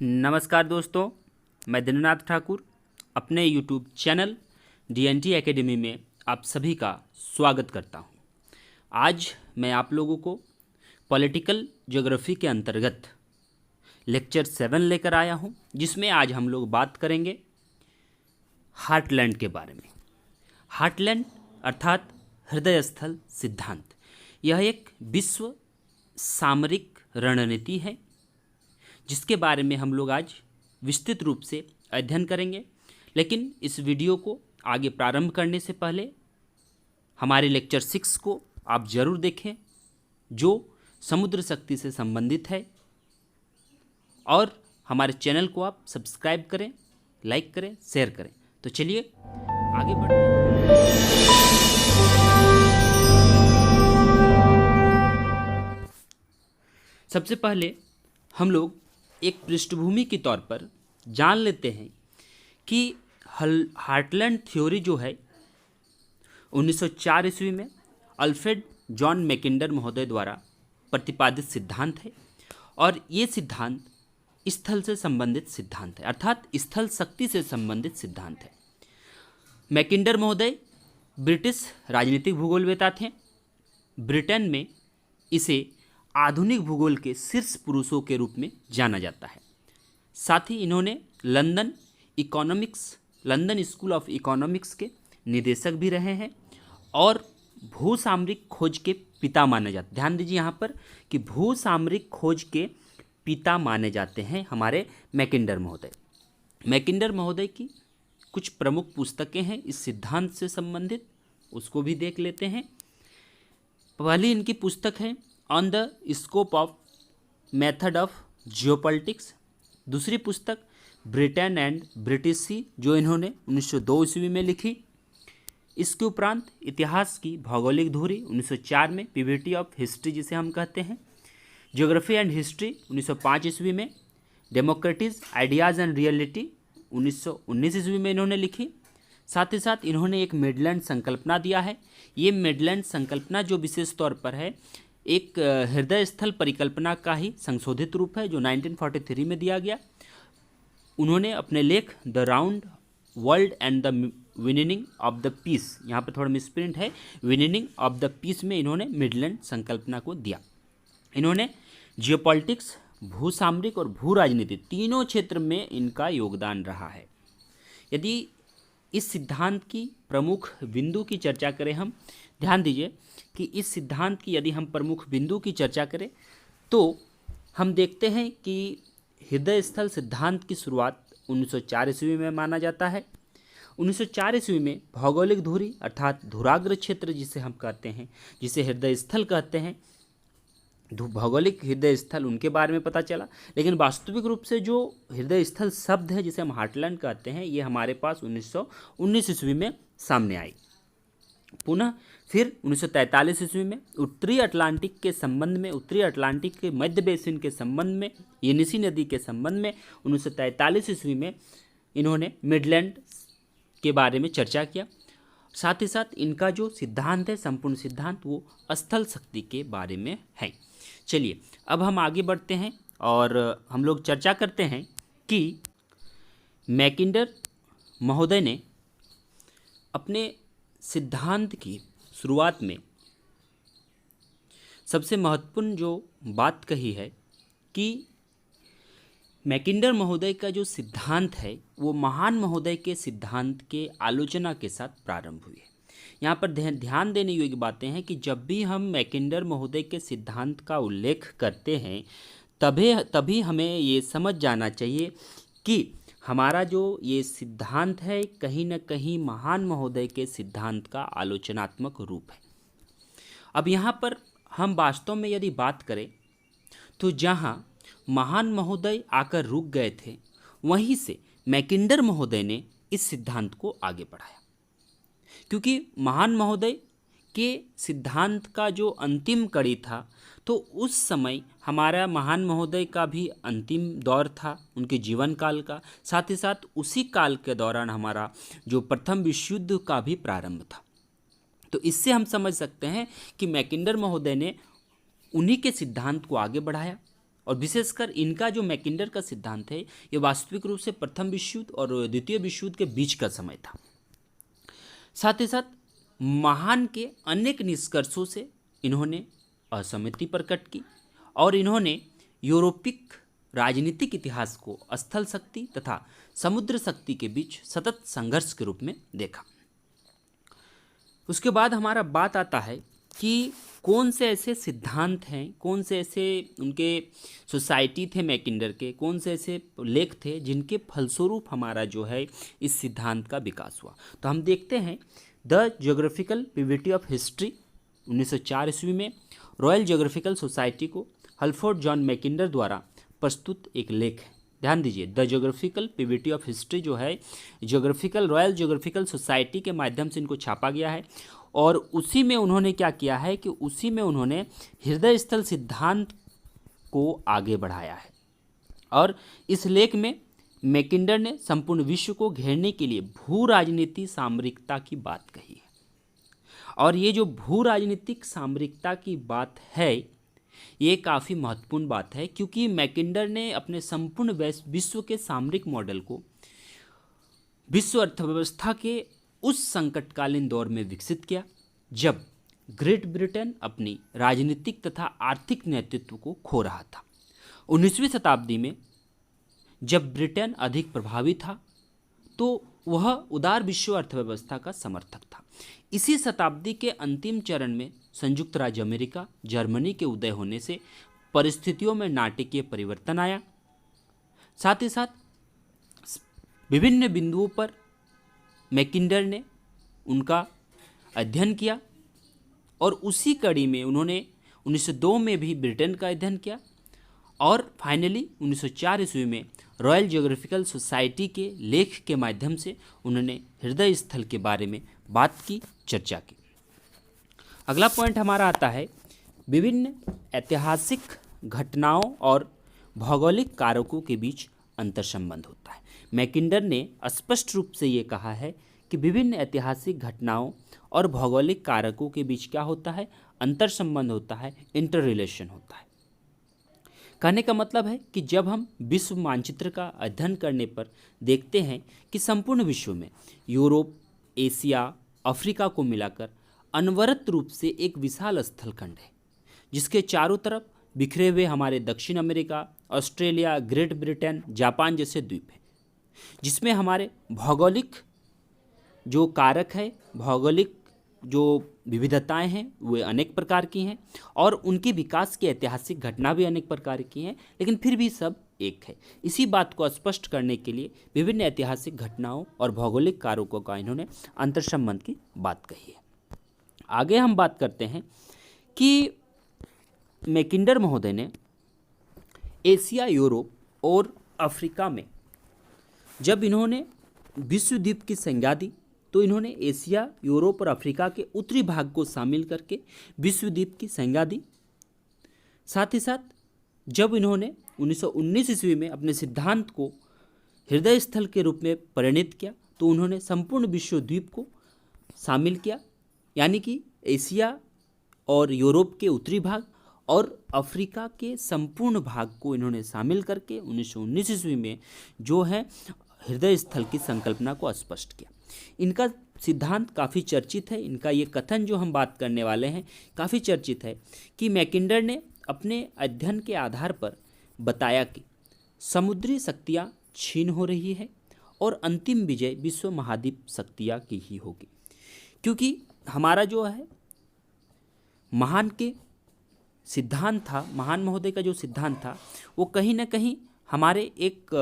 नमस्कार दोस्तों, मैं दिननाथ ठाकुर अपने YouTube चैनल DNT एकेडमी में आप सभी का स्वागत करता हूं। आज मैं आप लोगों को पॉलिटिकल ज्योग्राफी के अंतर्गत लेक्चर 7 लेकर आया हूं, जिसमें आज हम लोग बात करेंगे हार्टलैंड के बारे में। हार्टलैंड अर्थात हृदय स्थल सिद्धांत, यह एक विश्व सामरिक रणनीति है जिसके बारे में हम लोग आज विस्तृत रूप से अध्ययन करेंगे। लेकिन इस वीडियो को आगे प्रारंभ करने से पहले हमारे लेक्चर 6 को आप जरूर देखें, जो समुद्र शक्ति से संबंधित है, और हमारे चैनल को आप सब्सक्राइब करें, लाइक करें, शेयर करें। तो चलिए आगे बढ़ते हैं। सबसे पहले हम लोग एक पृष्ठभूमि के तौर पर जान लेते हैं कि हार्टलैंड थ्योरी जो है 1904 ईस्वी में अल्फ्रेड जॉन मैकिंडर महोदय द्वारा प्रतिपादित सिद्धांत है, और ये सिद्धांत स्थल से संबंधित सिद्धांत है, अर्थात स्थल शक्ति से संबंधित सिद्धांत है। मैकिंडर महोदय ब्रिटिश राजनीतिक भूगोलवेता थे। ब्रिटेन में इसे आधुनिक भूगोल के शीर्ष पुरुषों के रूप में जाना जाता है। साथ ही इन्होंने लंदन स्कूल ऑफ इकोनॉमिक्स के निदेशक भी रहे हैं और भूसामरिक खोज के पिता माने जाते हैं। ध्यान दीजिए यहाँ पर कि भूसामरिक खोज के पिता माने जाते हैं हमारे मैकिंडर महोदय। मैकिंडर महोदय की कुछ प्रमुख पुस्तकें हैं इस सिद्धांत से संबंधित, उसको भी देख लेते हैं। पहली इनकी पुस्तक है on the scope of method of geopolitics. दूसरी पुस्तक ब्रिटेन एंड ब्रिटिश सी, जो इन्होंने 1902 ईस्वी में लिखी। इसके उपरांत इतिहास की भौगोलिक धुरी 1904 में, पिविटी ऑफ हिस्ट्री जिसे हम कहते हैं। ज्योग्राफी एंड हिस्ट्री 1905 ईस्वी में। डेमोक्रेटिस आइडियाज़ एंड रियलिटी 1919 ईस्वी में इन्होंने लिखी। साथ ही साथ इन्होंने एक मिडलैंड संकल्पना दिया है। ये मिडलैंड संकल्पना जो विशेष तौर पर है, एक हृदय स्थल परिकल्पना का ही संशोधित रूप है, जो 1943 में दिया गया। उन्होंने अपने लेख the round world and the winning of the peace, यहाँ पर थोड़ा मिसप्रिंट है, विनिंग ऑफ द पीस में इन्होंने मिडलैंड संकल्पना को दिया। इन्होंने जियोपॉलिटिक्स, भूसामरिक और भू राजनीति तीनों क्षेत्र में इनका योगदान रहा है। यदि इस सिद्धांत की प्रमुख बिंदु की चर्चा करें हम, ध्यान दीजिए कि इस सिद्धांत की यदि हम प्रमुख बिंदु की चर्चा करें तो हम देखते हैं कि हृदय स्थल सिद्धांत की शुरुआत 1904 ईस्वी में माना जाता है। 1904 ईस्वी में भौगोलिक धुरी अर्थात धुराग्र क्षेत्र जिसे हम कहते हैं, जिसे हृदय स्थल कहते हैं, भौगोलिक हृदय स्थल उनके बारे में पता चला। लेकिन वास्तविक रूप से जो हृदय स्थल शब्द है जिसे हम हार्टलैंड कहते हैं, ये हमारे पास 1919 ईस्वी में सामने आई। पुनः फिर 1943 ईस्वी में उत्तरी अटलांटिक के संबंध में, उत्तरी अटलांटिक के मध्य बेसिन के संबंध में, येनिसी नदी के संबंध में 1943 ईस्वी में इन्होंने मिडलैंड के बारे में चर्चा किया। साथ ही साथ इनका जो सिद्धांत है, संपूर्ण सिद्धांत, वो स्थल शक्ति के बारे में है। चलिए अब हम आगे बढ़ते हैं और हम लोग चर्चा करते हैं कि मैकिंडर महोदय ने अपने सिद्धांत की शुरुआत में सबसे महत्वपूर्ण जो बात कही है कि मैकिंडर महोदय का जो सिद्धांत है वो महान महोदय के सिद्धांत के आलोचना के साथ प्रारंभ हुई है। यहाँ पर ध्यान देने योग्य बातें हैं कि जब भी हम मैकिंडर महोदय के सिद्धांत का उल्लेख करते हैं तभी हमें ये समझ जाना चाहिए कि हमारा जो ये सिद्धांत है कहीं न कहीं महान महोदय के सिद्धांत का आलोचनात्मक रूप है। अब यहाँ पर हम वास्तव में यदि बात करें तो जहाँ महान महोदय आकर रुक गए थे, वहीं से मैकिंडर महोदय ने इस सिद्धांत को आगे बढ़ाया, क्योंकि महान महोदय के सिद्धांत का जो अंतिम कड़ी था, तो उस समय हमारा महान महोदय का भी अंतिम दौर था उनके जीवन काल का। साथ ही साथ उसी काल के दौरान हमारा जो प्रथम विश्व युद्ध का भी प्रारंभ था। तो इससे हम समझ सकते हैं कि मैकिंडर महोदय ने उन्हीं के सिद्धांत को आगे बढ़ाया और विशेषकर इनका जो मैकिंडर का सिद्धांत है ये वास्तविक रूप से प्रथम विश्व युद्ध और द्वितीय विश्व युद्ध के बीच का समय था। साथ ही साथ महान के अनेक निष्कर्षों से इन्होंने असहमति प्रकट की और इन्होंने यूरोपिक राजनीतिक इतिहास को स्थल शक्ति तथा समुद्र शक्ति के बीच सतत संघर्ष के रूप में देखा। उसके बाद हमारा बात आता है कि कौन से ऐसे सिद्धांत हैं, कौन से ऐसे उनके सोसाइटी थे मैकिंडर के, कौन से ऐसे लेख थे जिनके फलस्वरूप हमारा जो है इस सिद्धांत का विकास हुआ। तो हम देखते हैं द ज्योग्राफिकल पिविटी ऑफ हिस्ट्री 1904 ईस्वी में रॉयल ज्योग्राफिकल सोसाइटी को हल्फोर्ड जॉन मैकिंडर द्वारा प्रस्तुत एक लेख है। ध्यान दीजिए, द ज्योग्राफिकल पिविटी ऑफ हिस्ट्री जो है रॉयल ज्योग्राफिकल सोसाइटी के माध्यम से इनको छापा गया है और उसी में उन्होंने क्या किया है कि उसी में उन्होंने हृदय स्थल सिद्धांत को आगे बढ़ाया है। और इस लेख में मैकिंडर ने संपूर्ण विश्व को घेरने के लिए भू राजनीति सामरिकता की बात कही है। और ये जो भू राजनीतिक सामरिकता की बात है ये काफ़ी महत्वपूर्ण बात है, क्योंकि मैकिंडर ने अपने संपूर्ण विश्व के सामरिक मॉडल को विश्व अर्थव्यवस्था के उस संकटकालीन दौर में विकसित किया जब ग्रेट ब्रिटेन अपनी राजनीतिक तथा आर्थिक नेतृत्व को खो रहा था। 19वीं शताब्दी में जब ब्रिटेन अधिक प्रभावी था तो वह उदार विश्व अर्थव्यवस्था का समर्थक था। इसी शताब्दी के अंतिम चरण में संयुक्त राज्य अमेरिका, जर्मनी के उदय होने से परिस्थितियों में नाटकीय परिवर्तन आया। साथ ही साथ विभिन्न बिंदुओं पर मैकिंडर ने उनका अध्ययन किया और उसी कड़ी में उन्होंने 1902 में भी ब्रिटेन का अध्ययन किया और फाइनली 1904 ईस्वी में रॉयल ज्योग्राफिकल सोसाइटी के लेख के माध्यम से उन्होंने हृदय स्थल के बारे में बात की, चर्चा की। अगला पॉइंट हमारा आता है विभिन्न ऐतिहासिक घटनाओं और भौगोलिक कारकों के बीच अंतर संबंध होता है। मैकिंडर ने स्पष्ट रूप से ये कहा है कि विभिन्न ऐतिहासिक घटनाओं और भौगोलिक कारकों के बीच क्या होता है, अंतर संबंध होता है, इंटर रिलेशन होता है। कहने का मतलब है कि जब हम विश्व मानचित्र का अध्ययन करने पर देखते हैं कि संपूर्ण विश्व में यूरोप, एशिया, अफ्रीका को मिलाकर अनवरत रूप से एक विशाल स्थलखंड है जिसके चारों तरफ बिखरे हुए हमारे दक्षिण America, Australia, great Britain, Japan जैसे द्वीप हैं, जिसमें हमारे भौगोलिक जो कारक है, भौगोलिक जो विविधताएं हैं वे अनेक प्रकार की हैं और उनके विकास की ऐतिहासिक घटना भी अनेक प्रकार की हैं, लेकिन फिर भी सब एक है। इसी बात को स्पष्ट करने के लिए विभिन्न ऐतिहासिक घटनाओं और भौगोलिक कारकों का इन्होंने अंतर संबंध की बात कही है। आगे हम बात करते हैं कि मैकिंडर महोदय ने एशिया, यूरोप और अफ्रीका में जब इन्होंने विश्व द्वीप की संज्ञा दी तो इन्होंने एशिया, यूरोप और अफ्रीका के उत्तरी भाग को शामिल करके विश्व द्वीप की संज्ञा दी। साथ ही साथ जब इन्होंने 1919 ईस्वी में अपने सिद्धांत को हृदय स्थल के रूप में परिणित किया तो उन्होंने संपूर्ण विश्व द्वीप को शामिल किया, यानी कि एशिया और यूरोप के उत्तरी भाग और अफ्रीका के संपूर्ण भाग को इन्होंने शामिल करके 1919 ईस्वी में जो है हृदय स्थल की संकल्पना को स्पष्ट किया। इनका सिद्धांत काफ़ी चर्चित है, इनका ये कथन जो हम बात करने वाले हैं काफ़ी चर्चित है कि मैकिंडर ने अपने अध्ययन के आधार पर बताया कि समुद्री शक्तियाँ क्षीण हो रही है और अंतिम विजय विश्व महाद्वीप शक्तियाँ की ही होगी, क्योंकि हमारा जो है महान के सिद्धांत था, महान महोदय का जो सिद्धांत था वो कहीं ना कहीं हमारे एक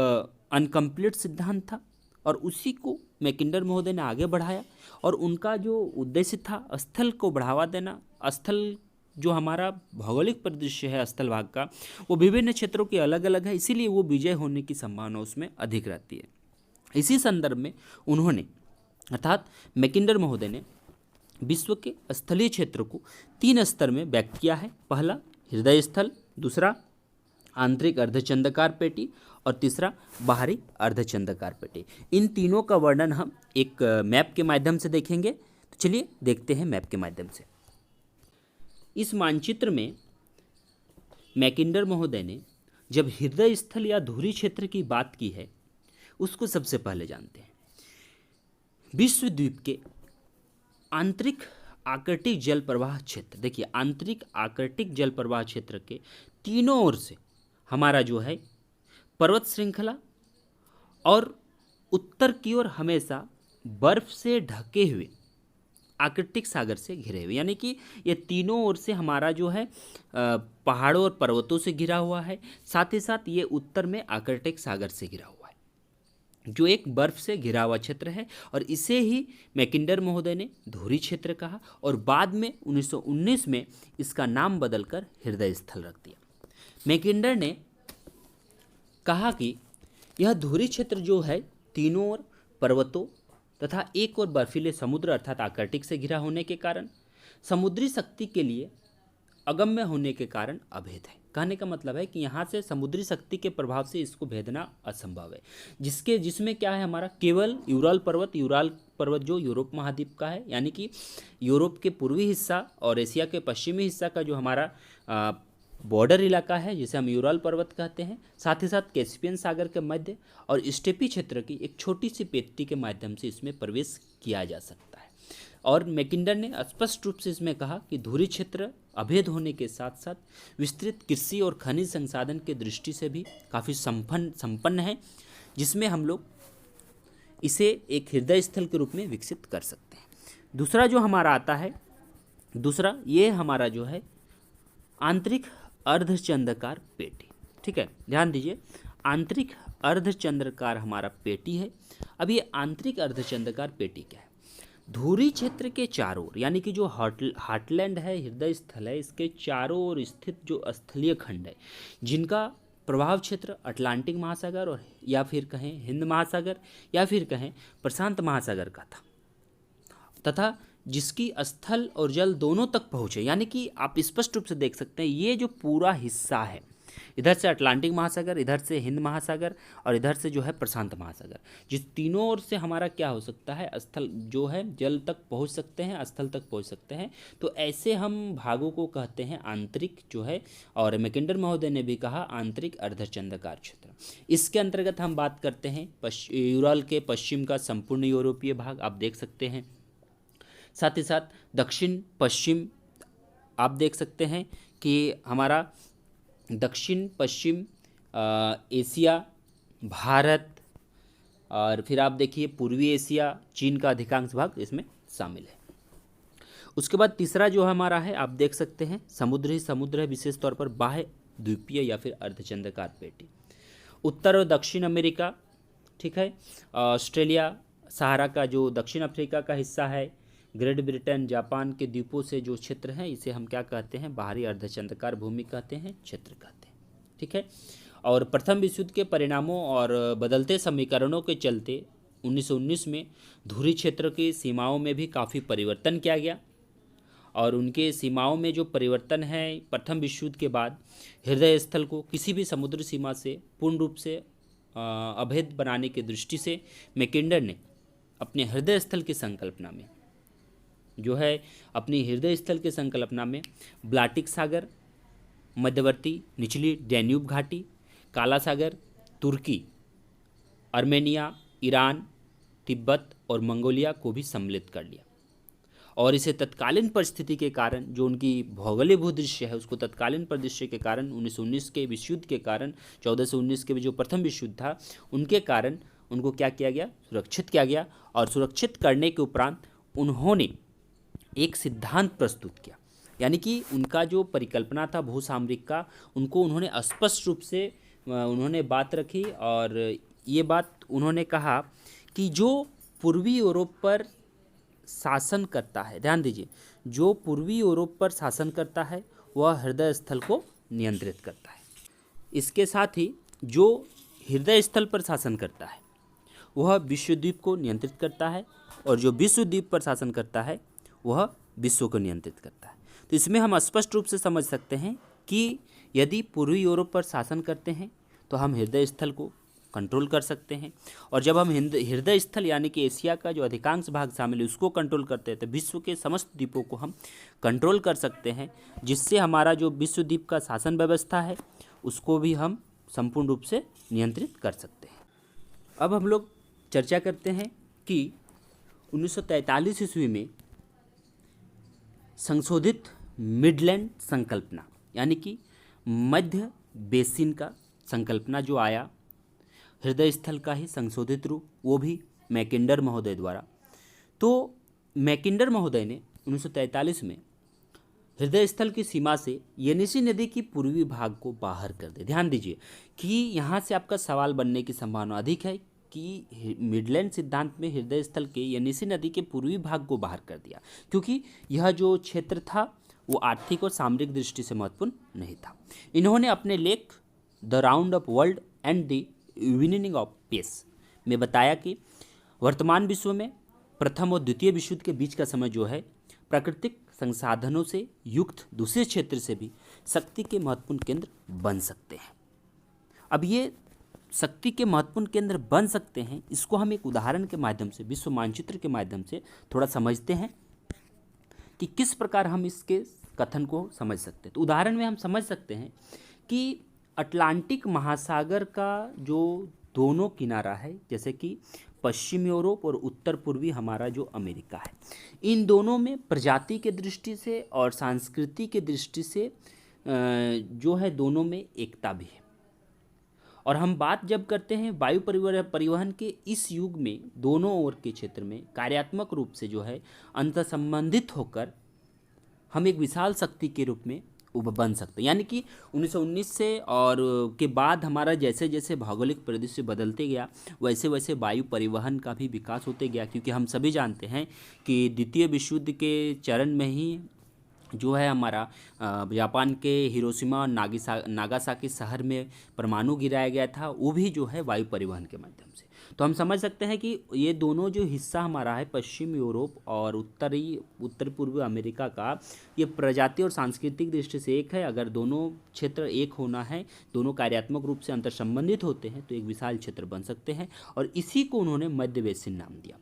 अनकम्प्लीट सिद्धांत था और उसी को मैकिंडर महोदय ने आगे बढ़ाया और उनका जो उद्देश्य था स्थल को बढ़ावा देना। स्थल जो हमारा भौगोलिक परिदृश्य है स्थल भाग का वो विभिन्न क्षेत्रों के अलग अलग है, इसीलिए वो विजय होने की संभावना उसमें अधिक रहती है। इसी संदर्भ में उन्होंने अर्थात मैकिंडर महोदय ने विश्व के स्थलीय क्षेत्र को 3 स्तर में व्यक्त किया है। पहला हृदय स्थल, दूसरा आंतरिक अर्धचंद्राकार पेटी और तीसरा बाहरी अर्धचंद्राकार पेटी। इन तीनों का वर्णन हम एक मैप के माध्यम से देखेंगे। तो चलिए देखते हैं मैप के माध्यम से। इस मानचित्र में मैकिंडर महोदय ने जब हृदय स्थल या धुरी क्षेत्र की बात की है उसको सबसे पहले जानते हैं। विश्व द्वीप के आंतरिक आर्कटिक जल प्रवाह क्षेत्र, देखिए आंतरिक आर्कटिक जल प्रवाह क्षेत्र के तीनों ओर से हमारा जो है पर्वत श्रृंखला और उत्तर की ओर हमेशा बर्फ से ढके हुए आर्कटिक सागर से घिरे हुए, यानी कि ये तीनों ओर से हमारा जो है पहाड़ों और पर्वतों से घिरा हुआ है, साथ ही साथ ये उत्तर में आर्कटिक सागर से घिरा हुआ है, जो एक बर्फ से घिरा हुआ क्षेत्र है। और इसे ही मैकिंडर महोदय ने धुरी क्षेत्र कहा और बाद में 1919 में इसका नाम बदलकर हृदय स्थल रख दिया। मैकिंडर ने कहा कि यह धुरी क्षेत्र जो है तीनों ओर पर्वतों तथा एक और बर्फीले समुद्र अर्थात आर्कटिक से घिरा होने के कारण समुद्री शक्ति के लिए अगम्य होने के कारण अभेद है। कहने का मतलब है कि यहाँ से समुद्री शक्ति के प्रभाव से इसको भेदना असंभव है, जिसमें क्या है हमारा केवल यूराल पर्वत जो यूरोप महाद्वीप का है, यानी कि यूरोप के पूर्वी हिस्सा और एशिया के पश्चिमी हिस्सा का जो हमारा बॉर्डर इलाका है जिसे हम यूराल पर्वत कहते हैं, साथ ही साथ कैस्पियन सागर के मध्य और स्टेपी क्षेत्र की एक छोटी सी पेटी के माध्यम से इसमें प्रवेश किया जा सकता है। और मैकिंडर ने स्पष्ट रूप से इसमें कहा कि धुरी क्षेत्र अभेद होने के साथ साथ विस्तृत कृषि और खनिज संसाधन के दृष्टि से भी काफ़ी संपन्न है, जिसमें हम लोग इसे एक हृदय स्थल के रूप में विकसित कर सकते हैं। दूसरा जो हमारा आता है, ये हमारा जो है आंतरिक अर्धचंद्राकार पेटी। ठीक है, ध्यान दीजिए, आंतरिक अर्धचंद्राकार हमारा पेटी है। अब ये आंतरिक अर्धचंद्राकार पेटी क्या है? धुरी क्षेत्र के चारों ओर, यानी कि जो हार्टलैंड है, हृदय स्थल है, इसके चारों ओर स्थित जो स्थलीय खंड है जिनका प्रभाव क्षेत्र अटलांटिक महासागर और या फिर कहें हिंद महासागर या फिर कहें प्रशांत महासागर का था, तथा जिसकी स्थल और जल दोनों तक पहुँचे, यानी कि आप स्पष्ट रूप से देख सकते हैं ये जो पूरा हिस्सा है, इधर से अटलांटिक महासागर, इधर से हिंद महासागर और इधर से जो है प्रशांत महासागर, जिस तीनों ओर से हमारा क्या हो सकता है, स्थल जो है जल तक पहुंच सकते हैं, स्थल तक पहुंच सकते हैं। तो ऐसे हम भागों को कहते हैं आंतरिक जो है, और मैकिंडर महोदय ने भी कहा आंतरिक अर्धचंद्राकार क्षेत्र। इसके अंतर्गत हम बात करते हैं यूराल के पश्चिम का संपूर्ण यूरोपीय भाग, आप देख सकते हैं, साथ ही साथ दक्षिण पश्चिम आप देख सकते हैं कि हमारा दक्षिण पश्चिम एशिया, भारत, और फिर आप देखिए पूर्वी एशिया, चीन का अधिकांश भाग इसमें शामिल है। उसके बाद तीसरा जो हमारा है, आप देख सकते हैं समुद्र ही समुद्र है, विशेष तौर पर बाह्य द्वीपीय या फिर अर्धचंद्राकार पेटी। उत्तर और दक्षिण अमेरिका, ठीक है, ऑस्ट्रेलिया, सहारा का जो दक्षिण अफ्रीका का हिस्सा है, ग्रेट ब्रिटेन, जापान के द्वीपों से जो क्षेत्र है इसे हम क्या कहते हैं, बाहरी अर्धचंद्राकार भूमि कहते हैं, क्षेत्र कहते हैं। ठीक है, और प्रथम विश्व युद्ध के परिणामों और बदलते समीकरणों के चलते 1919 में धुरी क्षेत्र की सीमाओं में भी काफ़ी परिवर्तन किया गया, और उनके सीमाओं में जो परिवर्तन है प्रथम विश्व युद्ध के बाद हृदय स्थल को किसी भी समुद्री सीमा से पूर्ण रूप से अभेद बनाने की दृष्टि से मैकिंडर ने अपने हृदय स्थल की संकल्पना में जो है अपनी हृदय स्थल की संकल्पना में बाल्टिक सागर, मध्यवर्ती निचली डैन्यूब घाटी, काला सागर, तुर्की, आर्मेनिया, ईरान, तिब्बत और मंगोलिया को भी सम्मिलित कर लिया। और इसे तत्कालीन परिस्थिति के कारण, जो उनकी भौगोलिक भूदृश्य है उसको तत्कालीन परिदृश्य के कारण 1919 के विश्व युद्ध के कारण, 1419 के जो प्रथम विश्व युद्ध था उनके कारण उनको क्या किया गया, सुरक्षित किया गया। और सुरक्षित करने के उपरांत उन्होंने एक सिद्धांत प्रस्तुत किया, यानी कि उनका जो परिकल्पना था भूसामरिक का, उनको उन्होंने स्पष्ट रूप से उन्होंने बात रखी। और ये बात उन्होंने कहा कि जो पूर्वी यूरोप पर शासन करता है, ध्यान दीजिए, जो पूर्वी यूरोप पर शासन करता है वह हृदय स्थल को नियंत्रित करता है। इसके साथ ही जो हृदय स्थल पर शासन करता है वह विश्वद्वीप को नियंत्रित करता है, और जो विश्वद्वीप पर शासन करता है वह विश्व को नियंत्रित करता है। तो इसमें हम स्पष्ट रूप से समझ सकते हैं कि यदि पूर्वी यूरोप पर शासन करते हैं तो हम हृदय स्थल को कंट्रोल कर सकते हैं, और जब हम हृदय स्थल यानी कि एशिया का जो अधिकांश भाग शामिल है उसको कंट्रोल करते हैं तो विश्व के समस्त द्वीपों को हम कंट्रोल कर सकते हैं, जिससे हमारा जो विश्व द्वीप का शासन व्यवस्था है उसको भी हम संपूर्ण रूप से नियंत्रित कर सकते हैं। अब हम लोग चर्चा करते हैं कि 1943 ईस्वी में संशोधित मिडलैंड संकल्पना यानी कि मध्य बेसिन का संकल्पना जो आया, हृदय स्थल का ही संशोधित रूप, वो भी मैकिंडर महोदय द्वारा। तो मैकिंडर महोदय ने 1943 में हृदय स्थल की सीमा से येनिसी नदी की पूर्वी भाग को बाहर कर दे। ध्यान दीजिए कि यहाँ से आपका सवाल बनने की संभावना अधिक है कि मिडलैंड सिद्धांत में हृदय स्थल के येनिसी नदी के पूर्वी भाग को बाहर कर दिया, क्योंकि यह जो क्षेत्र था वो आर्थिक और सामरिक दृष्टि से महत्वपूर्ण नहीं था। इन्होंने अपने लेख the round of world and the evening of peace में बताया कि वर्तमान विश्व में प्रथम और द्वितीय विश्व युद्ध के बीच का समय जो है प्राकृतिक संसाधनों से युक्त दूसरे क्षेत्र से भी शक्ति के महत्वपूर्ण केंद्र बन सकते हैं। अब ये शक्ति के महत्वपूर्ण केंद्र बन सकते हैं, इसको हम एक उदाहरण के माध्यम से, विश्व मानचित्र के माध्यम से थोड़ा समझते हैं कि किस प्रकार हम इसके कथन को समझ सकते हैं। तो उदाहरण में हम समझ सकते हैं कि अटलांटिक महासागर का जो दोनों किनारा है, जैसे कि पश्चिम यूरोप और उत्तर पूर्वी हमारा जो अमेरिका है, इन दोनों में प्रजाति के दृष्टि से और संस्कृति के दृष्टि से जो है दोनों में एकता भी है। और हम बात जब करते हैं वायु परिवहन के इस युग में दोनों ओर के क्षेत्र में कार्यात्मक रूप से जो है अंतर्संबंधित होकर हम एक विशाल शक्ति के रूप में बन सकते हैं। यानी कि 1919 से और के बाद हमारा जैसे जैसे भौगोलिक परिदृश्य बदलते गया वैसे वैसे वायु परिवहन का भी विकास होते गया, क्योंकि हम सभी जानते हैं कि द्वितीय विश्व युद्ध के चरण में ही जो है हमारा जापान के हिरोशिमा और नागासाकी शहर में परमाणु गिराया गया था, वो भी जो है वायु परिवहन के माध्यम से। तो हम समझ सकते हैं कि ये दोनों जो हिस्सा हमारा है पश्चिम यूरोप और उत्तर पूर्वी अमेरिका का, ये प्रजाति और सांस्कृतिक दृष्टि से एक है। अगर दोनों क्षेत्र एक होना है, दोनों कार्यात्मक रूप से अंतर संबंधित होते हैं तो एक विशाल क्षेत्र बन सकते हैं, और इसी को उन्होंने मध्य बेसिन नाम दिया,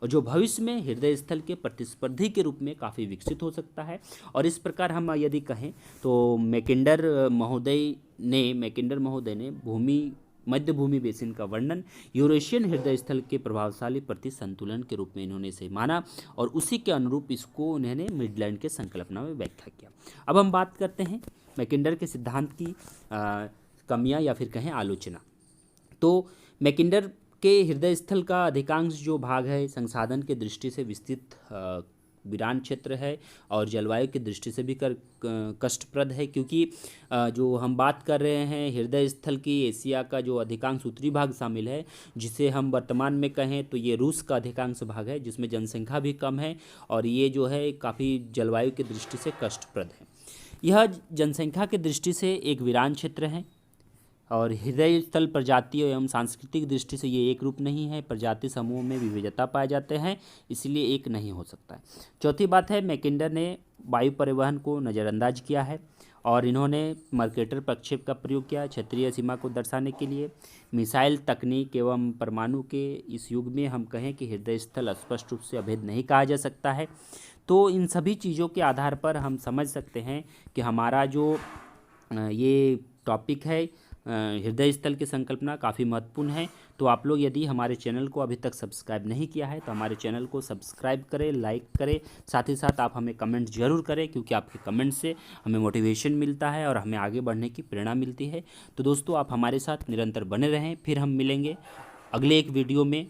और जो भविष्य में हृदय स्थल के प्रतिस्पर्धी के रूप में काफ़ी विकसित हो सकता है। और इस प्रकार हम यदि कहें तो मैकिंडर महोदय ने मध्य भूमि बेसिन का वर्णन यूरेशियन हृदय स्थल के प्रभावशाली प्रति संतुलन के रूप में इन्होंने इसे माना, और उसी के अनुरूप इसको उन्होंने मिडलैंड के संकल्पना में व्याख्या किया। अब हम बात करते हैं मैकिंडर के सिद्धांत की कमियां या फिर कहें आलोचना। तो मैकिंडर के हृदय स्थल का अधिकांश जो भाग है संसाधन के दृष्टि से विस्तृत वीरान क्षेत्र है और जलवायु की दृष्टि से भी कष्टप्रद है, क्योंकि जो हम बात कर रहे हैं हृदय स्थल की एशिया का जो अधिकांश उत्तरी भाग शामिल है, जिसे हम वर्तमान में कहें तो ये रूस का अधिकांश भाग है, जिसमें जनसंख्या भी कम है, और ये जो है काफ़ी जलवायु की दृष्टि से कष्टप्रद है। यह जनसंख्या की दृष्टि से एक वीरान क्षेत्र है, और हृदय स्थल प्रजातियों एवं सांस्कृतिक दृष्टि से ये एक रूप नहीं है, प्रजाति समूह में विविधता पाए जाते हैं, इसलिए एक नहीं हो सकता है। चौथी बात है, मैकिंडर ने वायु परिवहन को नज़रअंदाज किया है, और इन्होंने मर्केटर प्रक्षेप का प्रयोग किया क्षेत्रीय सीमा को दर्शाने के लिए। मिसाइल तकनीक एवं परमाणु के इस युग में हम कहें कि हृदय स्थल स्पष्ट रूप से अभेद नहीं कहा जा सकता है। तो इन सभी चीज़ों के आधार पर हम समझ सकते हैं कि हमारा जो ये टॉपिक है हृदय स्थल की संकल्पना काफ़ी महत्वपूर्ण है। तो आप लोग यदि हमारे चैनल को अभी तक सब्सक्राइब नहीं किया है तो हमारे चैनल को सब्सक्राइब करें, लाइक करें, साथ ही साथ आप हमें कमेंट जरूर करें, क्योंकि आपके कमेंट से हमें मोटिवेशन मिलता है और हमें आगे बढ़ने की प्रेरणा मिलती है। तो दोस्तों आप हमारे साथ निरंतर बने रहें, फिर हम मिलेंगे अगले एक वीडियो में।